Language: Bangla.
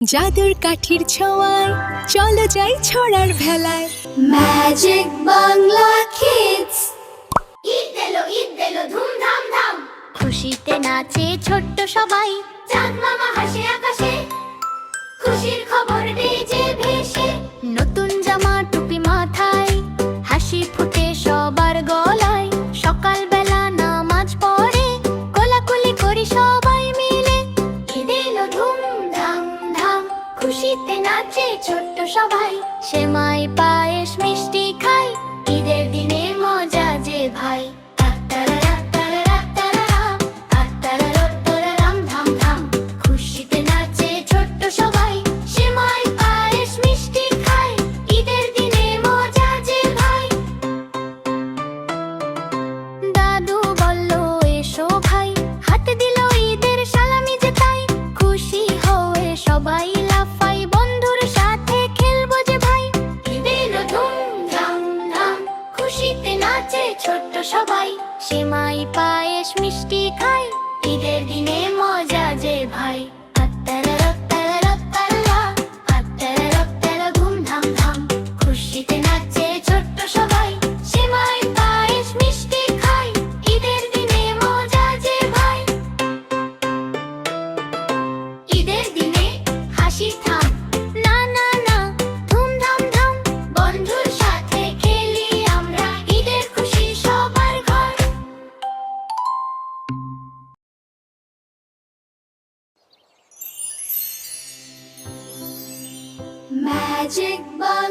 জাদুর কাঠির ছোঁয়ায় চলো যাই ছড়ার ভেলায়। Magic Bangla kids. ঈদ এলো ধুমধাম ধাম, খুশিতে নাচে ছোট্ট সবাই। চাঁদ মামা হাসে আকাশে, খুশির খবর ডিজে ভেসে। নতুন জামা টুপি মাথায়, হাসি ফুটে সবার গলায়। সকালবেলা নামাজ পড়ে, কোলাকুলি করি সবাই মিলে। ঈদ এলো ধুমধাম ধাম, খুশিতে নাচে ছোট্ট সবাই। সেমাই পায়েস মিষ্টি খাই, ঈদের দিনে মজা যে ভাই। খুশিতে নাচে ছোট্ট সবাই, সেমাই পায়েস মিষ্টি খাই, ঈদের দিনে মজা যে ভাই। দাদু বলল এসো ভাই, হাতে দিল ঈদের সালামি যে তাই। খুশি হয়ে সবাই লাফাই, বন্ধুর সাথে খেলবো যে ভাই। ঈদ এলো ধুমধাম ধাম, খুশিতে নাচে ছোট্ট সবাই। সেমাই পায়েস মিষ্টি খাই, ঈদের দিনে মজা যে ভাই। ধুমধাম ধাম, খুশিতে নাচে ছোট্ট সবাই। সেমাই পায়েস মিষ্টি খাই, ঈদের দিনে মজা যে ভাই। ঈদের দিনে হাসি থাম, না না না, ধুমধাম ধাম। বন্ধুর সাথে খেলি আমরা, ঈদের খুশি সবার ঘর। ম্যাজিক বাংলা।